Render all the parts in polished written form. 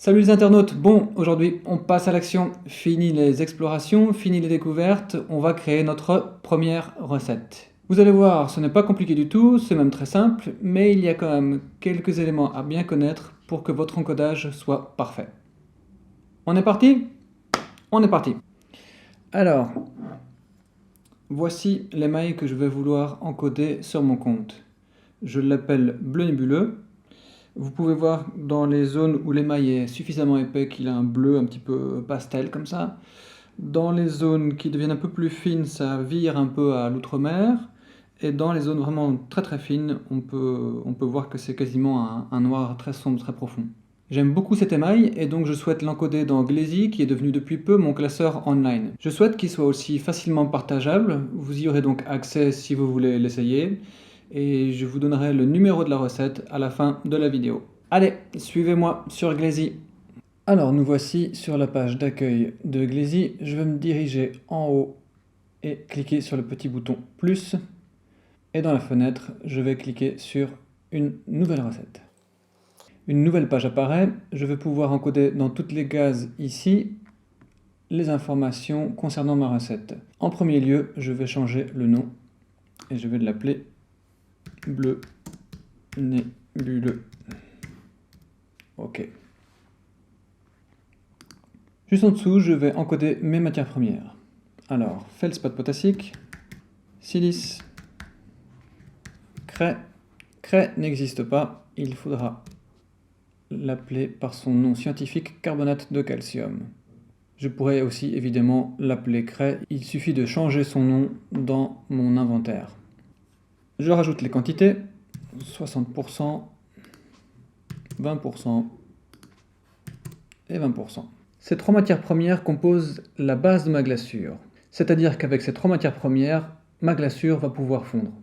Salut les internautes, bon, aujourd'hui on passe à l'action, fini les explorations, fini les découvertes, on va créer notre première recette. Vous allez voir, ce n'est pas compliqué du tout, c'est même très simple, mais il y a quand même quelques éléments à bien connaître pour que votre encodage soit parfait. On est parti? On est parti. Alors, voici l'émail que je vais vouloir encoder sur mon compte. Je l'appelle bleu nébuleux. Vous pouvez voir dans les zones où l'émail est suffisamment épais qu'il a un bleu un petit peu pastel comme ça. Dans les zones qui deviennent un peu plus fines, ça vire un peu à l'outre-mer. Et dans les zones vraiment très très fines, on peut voir que c'est quasiment un noir très sombre, très profond. J'aime beaucoup cet émail et donc je souhaite l'encoder dans Glazy qui est devenu depuis peu mon classeur online. Je souhaite qu'il soit aussi facilement partageable, vous y aurez donc accès si vous voulez l'essayer et je vous donnerai le numéro de la recette à la fin de la vidéo. Allez, suivez-moi sur Glazy. Alors nous voici sur la page d'accueil de Glazy, je vais me diriger en haut et cliquer sur le petit bouton plus et dans la fenêtre je vais cliquer sur une nouvelle recette. Une nouvelle page apparaît, je vais pouvoir encoder dans toutes les cases ici les informations concernant ma recette. En premier lieu, je vais changer le nom et je vais l'appeler bleu nébuleux. Ok. Juste en dessous, je vais encoder mes matières premières. Alors, feldspath potassique, silice, craie. Craie n'existe pas, il faudra l'appeler par son nom scientifique carbonate de calcium. Je pourrais aussi évidemment l'appeler craie, il suffit de changer son nom dans mon inventaire. Je rajoute les quantités, 60%, 20% et 20%. Ces trois matières premières composent la base de ma glaçure, c'est-à-dire qu'avec ces trois matières premières, ma glaçure va pouvoir fondre.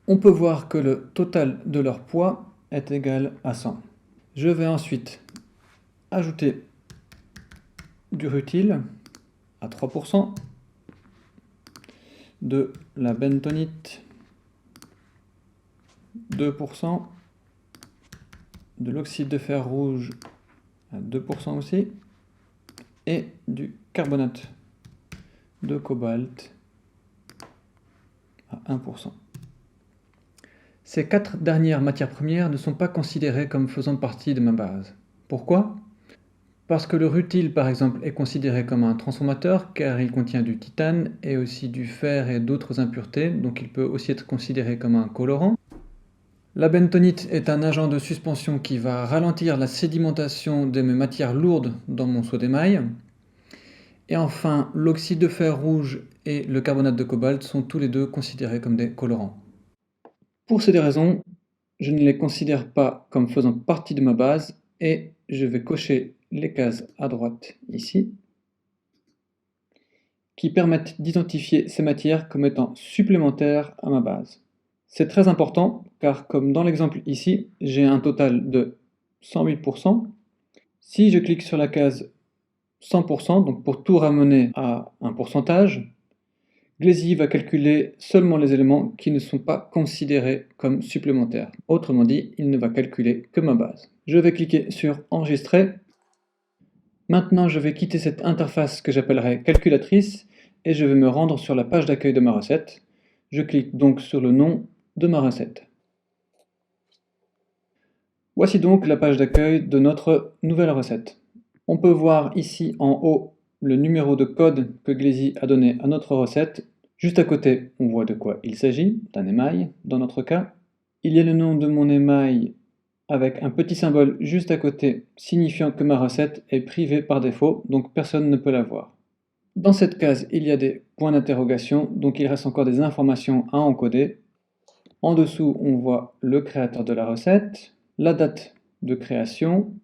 On peut voir que le total de leur poids est égal à 100. Je vais ensuite ajouter du rutile à 3%, de la bentonite 2%, de l'oxyde de fer rouge à 2% aussi, et du carbonate de cobalt à 1%. Ces quatre dernières matières premières ne sont pas considérées comme faisant partie de ma base. Pourquoi ? Parce que le rutile, par exemple, est considéré comme un transformateur car il contient du titane et aussi du fer et d'autres impuretés, donc il peut aussi être considéré comme un colorant. La bentonite est un agent de suspension qui va ralentir la sédimentation de mes matières lourdes dans mon seau d'émail. Et enfin, l'oxyde de fer rouge et le carbonate de cobalt sont tous les deux considérés comme des colorants. Pour ces deux raisons, je ne les considère pas comme faisant partie de ma base et je vais cocher les cases à droite ici qui permettent d'identifier ces matières comme étant supplémentaires à ma base. C'est très important car comme dans l'exemple ici, j'ai un total de 108%. Si je clique sur la case 100%, donc pour tout ramener à un pourcentage, Glazy va calculer seulement les éléments qui ne sont pas considérés comme supplémentaires. Autrement dit, il ne va calculer que ma base. Je vais cliquer sur Enregistrer. Maintenant, je vais quitter cette interface que j'appellerai calculatrice et je vais me rendre sur la page d'accueil de ma recette. Je clique donc sur le nom de ma recette. Voici donc la page d'accueil de notre nouvelle recette. On peut voir ici en haut le numéro de code que Glazy a donné à notre recette. Juste à côté, on voit de quoi il s'agit, d'un émail dans notre cas. Il y a le nom de mon émail avec un petit symbole juste à côté signifiant que ma recette est privée par défaut, donc personne ne peut la voir. Dans cette case, il y a des points d'interrogation, donc il reste encore des informations à encoder. En dessous, on voit le créateur de la recette, la date de création,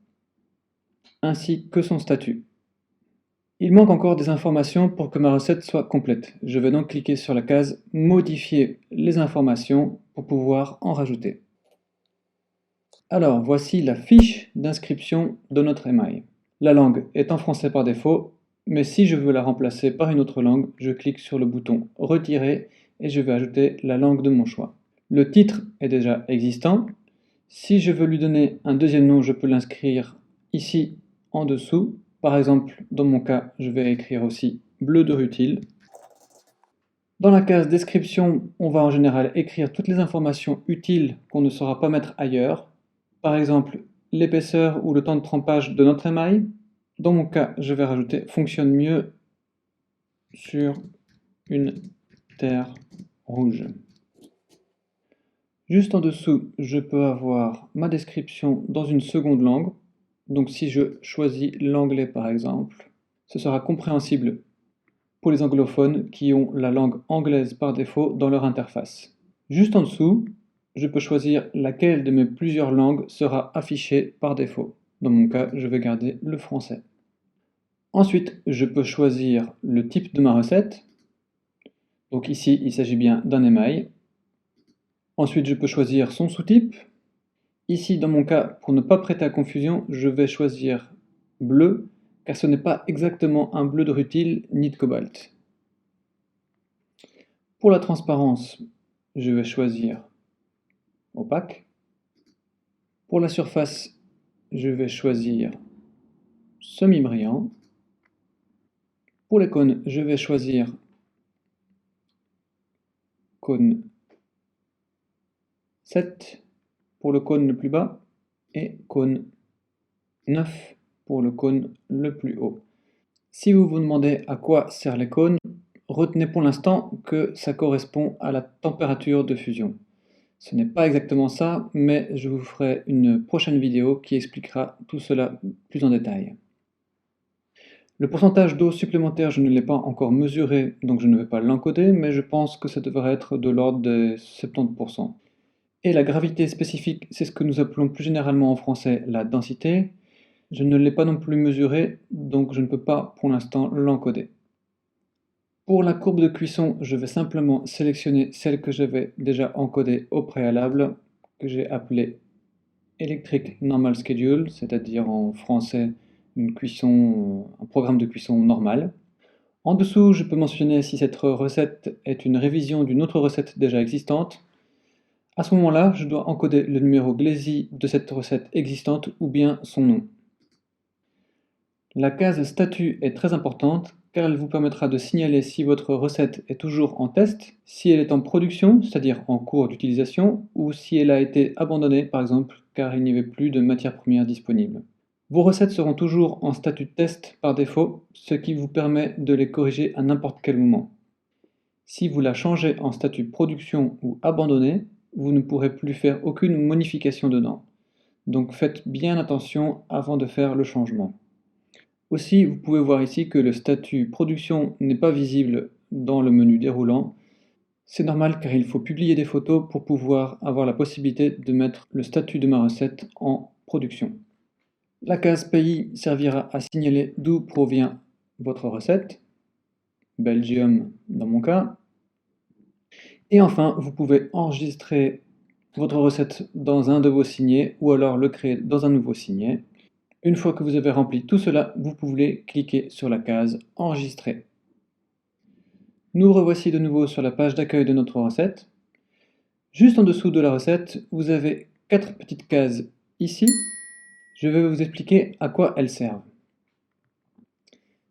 ainsi que son statut. Il manque encore des informations pour que ma recette soit complète. Je vais donc cliquer sur la case « Modifier les informations » pour pouvoir en rajouter. Alors, voici la fiche d'inscription de notre émail. La langue est en français par défaut, mais si je veux la remplacer par une autre langue, je clique sur le bouton « Retirer » et je vais ajouter la langue de mon choix. Le titre est déjà existant. Si je veux lui donner un deuxième nom, je peux l'inscrire ici en dessous. Par exemple, dans mon cas, je vais écrire aussi bleu de rutile. Dans la case description, on va en général écrire toutes les informations utiles qu'on ne saura pas mettre ailleurs. Par exemple, l'épaisseur ou le temps de trempage de notre émail. Dans mon cas, je vais rajouter fonctionne mieux sur une terre rouge. Juste en dessous, je peux avoir ma description dans une seconde langue. Donc si je choisis l'anglais par exemple, ce sera compréhensible pour les anglophones qui ont la langue anglaise par défaut dans leur interface. Juste en dessous, je peux choisir laquelle de mes plusieurs langues sera affichée par défaut. Dans mon cas, je vais garder le français. Ensuite, je peux choisir le type de ma recette. Donc ici, il s'agit bien d'un émail. Ensuite, je peux choisir son sous-type. Ici, dans mon cas, pour ne pas prêter à confusion, je vais choisir bleu, car ce n'est pas exactement un bleu de rutile ni de cobalt. Pour la transparence, je vais choisir opaque. Pour la surface, je vais choisir semi-brillant. Pour les cônes, je vais choisir cône 7 pour le cône le plus bas et cône 9 pour le cône le plus haut. Si vous vous demandez à quoi servent les cônes, retenez pour l'instant que ça correspond à la température de fusion. Ce n'est pas exactement ça, mais je vous ferai une prochaine vidéo qui expliquera tout cela plus en détail. Le pourcentage d'eau supplémentaire, je ne l'ai pas encore mesuré, donc je ne vais pas l'encoder, mais je pense que ça devrait être de l'ordre des 70%. Et la gravité spécifique, c'est ce que nous appelons plus généralement en français la densité. Je ne l'ai pas non plus mesuré, donc je ne peux pas pour l'instant l'encoder. Pour la courbe de cuisson, je vais simplement sélectionner celle que j'avais déjà encodée au préalable, que j'ai appelée Electric Normal Schedule, c'est-à-dire en français un programme de cuisson normal. En dessous, je peux mentionner si cette recette est une révision d'une autre recette déjà existante. À ce moment-là, je dois encoder le numéro GLASI de cette recette existante ou bien son nom. La case statut est très importante car elle vous permettra de signaler si votre recette est toujours en test, si elle est en production, c'est-à-dire en cours d'utilisation, ou si elle a été abandonnée par exemple car il n'y avait plus de matières premières disponibles. Vos recettes seront toujours en statut test par défaut, ce qui vous permet de les corriger à n'importe quel moment. Si vous la changez en statut production ou abandonné, vous ne pourrez plus faire aucune modification dedans. Donc faites bien attention avant de faire le changement. Aussi, vous pouvez voir ici que le statut production n'est pas visible dans le menu déroulant. C'est normal car il faut publier des photos pour pouvoir avoir la possibilité de mettre le statut de ma recette en production. La case pays servira à signaler d'où provient votre recette, Belgium dans mon cas. Et enfin, vous pouvez enregistrer votre recette dans un de vos signets ou alors le créer dans un nouveau signet. Une fois que vous avez rempli tout cela, vous pouvez cliquer sur la case Enregistrer. Nous revoici de nouveau sur la page d'accueil de notre recette. Juste en dessous de la recette, vous avez 4 petites cases ici. Je vais vous expliquer à quoi elles servent.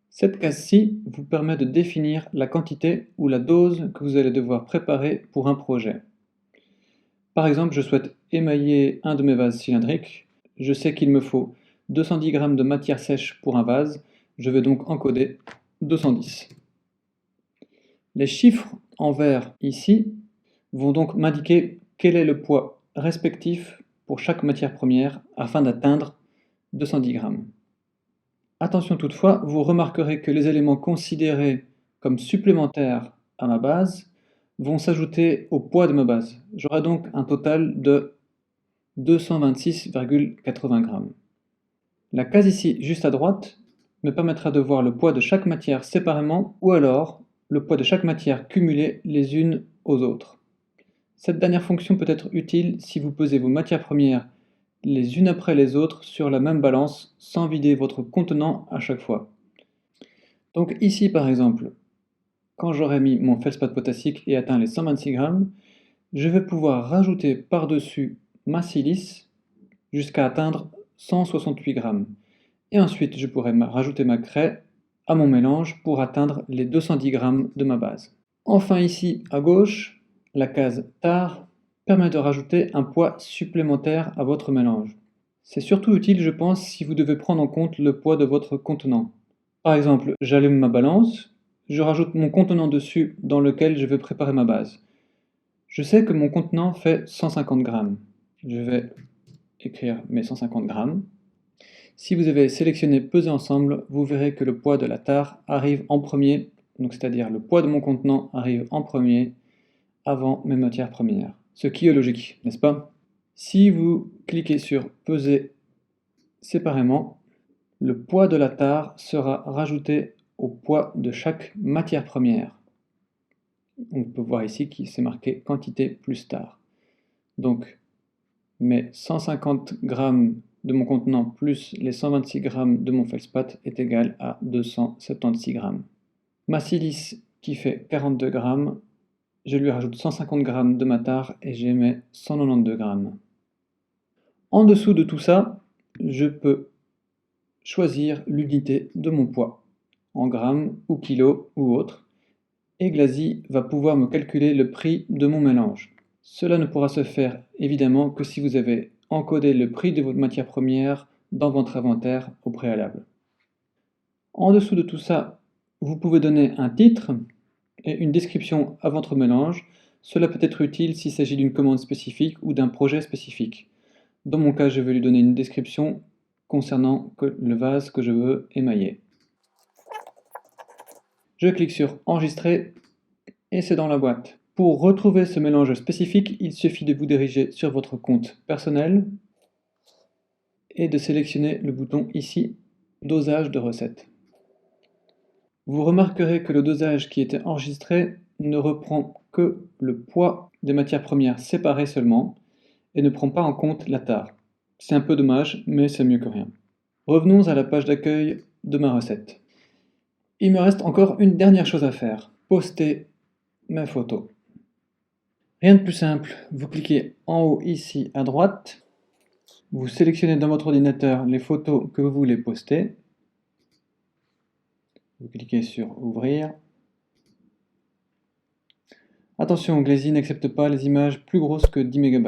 Cette case-ci vous permet de définir la quantité ou la dose que vous allez devoir préparer pour un projet. Par exemple, je souhaite émailler un de mes vases cylindriques. Je sais qu'il me faut 210 g de matière sèche pour un vase. Je vais donc encoder 210. Les chiffres en vert ici vont donc m'indiquer quel est le poids respectif pour chaque matière première afin d'atteindre 210 g. Attention toutefois, vous remarquerez que les éléments considérés comme supplémentaires à ma base vont s'ajouter au poids de ma base. J'aurai donc un total de 226,80 g. La case ici, juste à droite, me permettra de voir le poids de chaque matière séparément ou alors le poids de chaque matière cumulée les unes aux autres. Cette dernière fonction peut être utile si vous pesez vos matières premières les unes après les autres sur la même balance sans vider votre contenant à chaque fois. Donc ici par exemple, quand j'aurai mis mon feldspath potassique et atteint les 126 g, je vais pouvoir rajouter par-dessus ma silice jusqu'à atteindre 168 g. Et ensuite, je pourrais rajouter ma craie à mon mélange pour atteindre les 210 g de ma base. Enfin ici, à gauche, la case tare permet de rajouter un poids supplémentaire à votre mélange. C'est surtout utile, je pense, si vous devez prendre en compte le poids de votre contenant. Par exemple, j'allume ma balance, je rajoute mon contenant dessus dans lequel je vais préparer ma base. Je sais que mon contenant fait 150 g. Je vais écrire mes 150 g. Si vous avez sélectionné peser ensemble, vous verrez que le poids de la tare arrive en premier, donc c'est-à-dire le poids de mon contenant arrive en premier avant mes matières premières. Ce qui est logique, n'est-ce pas? Si vous cliquez sur peser séparément, le poids de la tare sera rajouté au poids de chaque matière première. On peut voir ici qu'il s'est marqué quantité plus tare. Donc mes 150 g de mon contenant plus les 126 g de mon feldspath est égal à 276 g. Ma silice qui fait 42 g, je lui rajoute 150 g de ma tare et j'ai mes 192 g. En dessous de tout ça, je peux choisir l'unité de mon poids, en grammes ou kilos ou autre, et Glazy va pouvoir me calculer le prix de mon mélange. Cela ne pourra se faire évidemment que si vous avez encodé le prix de votre matière première dans votre inventaire au préalable. En dessous de tout ça, vous pouvez donner un titre et une description à votre mélange. Cela peut être utile s'il s'agit d'une commande spécifique ou d'un projet spécifique. Dans mon cas, je vais lui donner une description concernant le vase que je veux émailler. Je clique sur enregistrer et c'est dans la boîte. Pour retrouver ce mélange spécifique, il suffit de vous diriger sur votre compte personnel et de sélectionner le bouton ici, dosage de recette. Vous remarquerez que le dosage qui était enregistré ne reprend que le poids des matières premières séparées seulement et ne prend pas en compte la tare. C'est un peu dommage, mais c'est mieux que rien. Revenons à la page d'accueil de ma recette. Il me reste encore une dernière chose à faire, poster mes photos. Rien de plus simple, vous cliquez en haut ici à droite, vous sélectionnez dans votre ordinateur les photos que vous voulez poster, vous cliquez sur ouvrir. Attention, Glazy n'accepte pas les images plus grosses que 10 MB.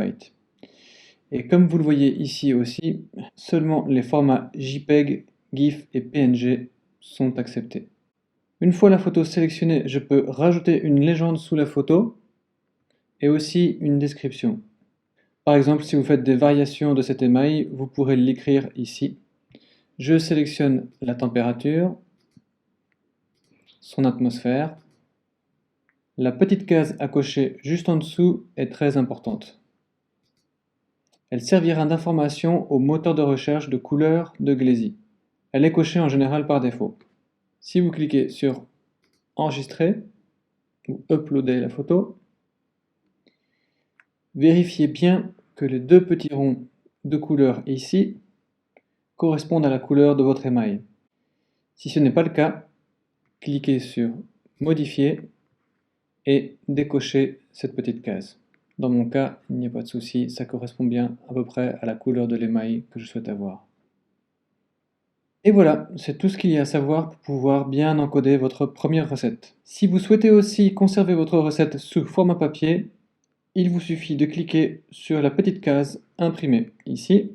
Et comme vous le voyez ici aussi, seulement les formats JPEG, GIF et PNG sont acceptés. Une fois la photo sélectionnée, je peux rajouter une légende sous la photo et aussi une description. Par exemple, si vous faites des variations de cet émail, vous pourrez l'écrire ici. Je sélectionne la température, son atmosphère. La petite case à cocher juste en dessous est très importante. Elle servira d'information au moteur de recherche de couleurs de Glazy. Elle est cochée en général par défaut. Si vous cliquez sur enregistrer ou uploader la photo, vérifiez bien que les deux petits ronds de couleur ici correspondent à la couleur de votre émail. Si ce n'est pas le cas, cliquez sur modifier et décochez cette petite case. Dans mon cas, il n'y a pas de souci, ça correspond bien à peu près à la couleur de l'émail que je souhaite avoir. Et voilà, c'est tout ce qu'il y a à savoir pour pouvoir bien encoder votre première recette. Si vous souhaitez aussi conserver votre recette sous format papier, il vous suffit de cliquer sur la petite case imprimer ici.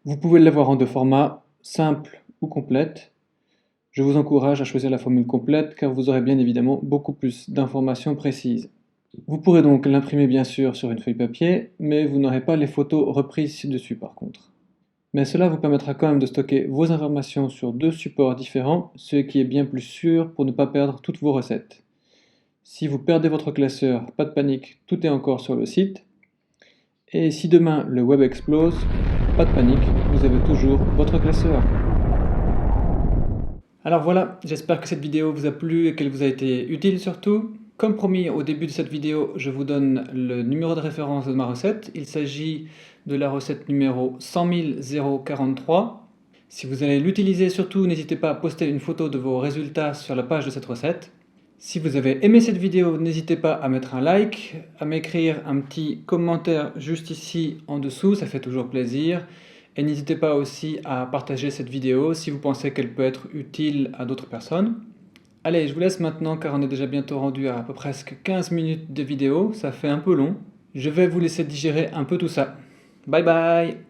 Vous pouvez l'avoir en deux formats, simple ou complète. Je vous encourage à choisir la formule complète car vous aurez bien évidemment beaucoup plus d'informations précises. Vous pourrez donc l'imprimer bien sûr sur une feuille papier, mais vous n'aurez pas les photos reprises ci-dessus par contre. Mais cela vous permettra quand même de stocker vos informations sur deux supports différents, ce qui est bien plus sûr pour ne pas perdre toutes vos recettes. Si vous perdez votre classeur, pas de panique, tout est encore sur le site. Et si demain le web explose, pas de panique, vous avez toujours votre classeur. Alors voilà, j'espère que cette vidéo vous a plu et qu'elle vous a été utile surtout. Comme promis au début de cette vidéo, je vous donne le numéro de référence de ma recette. Il s'agit de la recette numéro 100 043. Si vous allez l'utiliser, surtout n'hésitez pas à poster une photo de vos résultats sur la page de cette recette. Si vous avez aimé cette vidéo, n'hésitez pas à mettre un like, à m'écrire un petit commentaire juste ici en dessous, ça fait toujours plaisir. Et n'hésitez pas aussi à partager cette vidéo si vous pensez qu'elle peut être utile à d'autres personnes. Allez, je vous laisse maintenant car on est déjà bientôt rendu à peu presque 15 minutes de vidéo, ça fait un peu long. Je vais vous laisser digérer un peu tout ça. Bye bye!